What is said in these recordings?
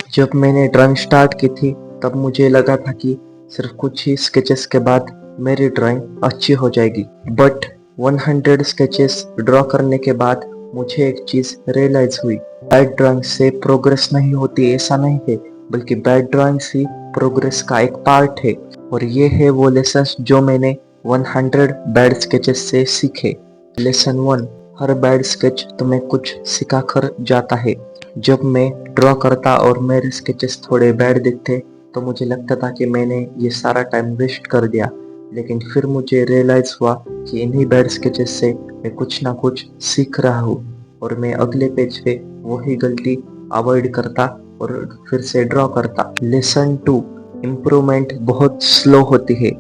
जब मैंने drawing start की थी तब मुझे लगा था कि सिर्फ कुछ ही स्केचेस के बाद मेरी ड्राइंग अच्छी हो जाएगी। बट 100 स्केचेस ड्रॉ करने के बाद मुझे एक चीज रियलाइज हुई। बैड ड्राइंग से प्रोग्रेस नहीं होती ऐसा नहीं है, बल्कि बैड ड्राइंग ही प्रोग्रेस का एक पार्ट है। और ये है वो लेसन्स जो मैंने 100 बैड स्केचेस से सीखे। लेसन 1, हर बैड स्केच तुम्हें कुछ सिखा कर जाता है। जब मैं ड्रॉ करता और मेरे स्केचेस थोड़े बैड दिखते तो मुझे लगता था कि मैंने ये सारा टाइम वेस्ट कर दिया। लेकिन फिर मुझे रियलाइज हुआ कि इन्हीं बैड स्केचेस से मैं कुछ ना कुछ सीख रहा हूँ, और मैं अगले पेज पे वही गलती अवॉइड करता और फिर से ड्रॉ करता। लेसन 2, इम्प्रूवमेंट बहुत स्लो होती है।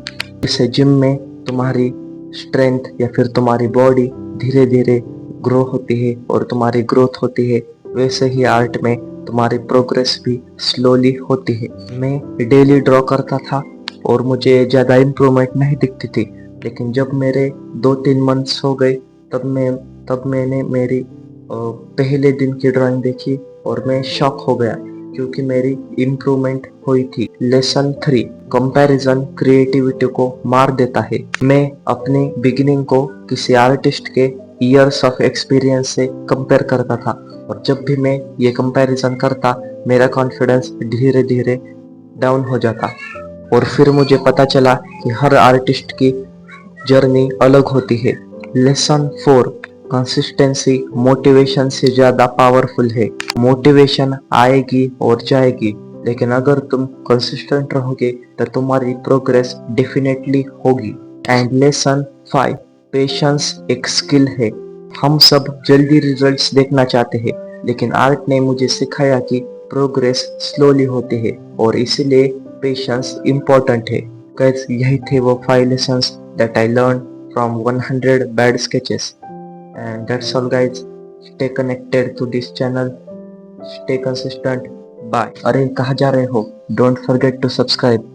जैसे जिम में तुम्हारी स्ट्रेंथ या फिर तुम्हारी बॉडी धीरे धीरे ग्रो होती है और तुम्हारी ग्रोथ होती है, वैसे ही आर्ट में तुम्हारी प्रोग्रेस भी स्लोली होती है। मैं डेली ड्रॉ करता था और मुझे ज़्यादा इम्प्रूवमेंट नहीं दिखती थी। लेकिन जब मेरे 2-3 मंथ्स हो गए तब मैंने मेरी पहले दिन की ड्राइंग देखी और मैं शॉक हो गया, क्योंकि मेरी इम्प्रूवमेंट हुई थी। लेसन 3, कंपैरिजन क्रिएटिविटी को मार देता है। मैं अपने बिगिनिंग को किसी आर्टिस्ट के ईयर्स ऑफ एक्सपीरियंस से कंपेयर करता था, और जब भी मैं ये कंपैरिजन करता मेरा कॉन्फिडेंस धीरे धीरे डाउन हो जाता। और फिर मुझे पता चला कि हर आर्टिस्ट की जर्नी अलग होती है। लेसन 4, कंसिस्टेंसी मोटिवेशन से ज्यादा पावरफुल है। मोटिवेशन आएगी और जाएगी, लेकिन अगर तुम कंसिस्टेंट रहोगे तो तुम्हारी प्रोग्रेस डेफिनेटली होगी। एंड लेसन 5, पेशेंस एक स्किल है। हम सब जल्दी रिजल्ट्स देखना चाहते हैं, लेकिन आर्ट ने मुझे सिखाया कि प्रोग्रेस स्लोली होती है, और इसीलिए पेशेंस इम्पोर्टेंट है। गाइस, यही थे वो 5 lessons that I learned from 100 bad sketches. And that's all, guys. Stay connected to this channel. Stay consistent. Bye. अरे कहाँ जा रहे हो? Don't forget to subscribe.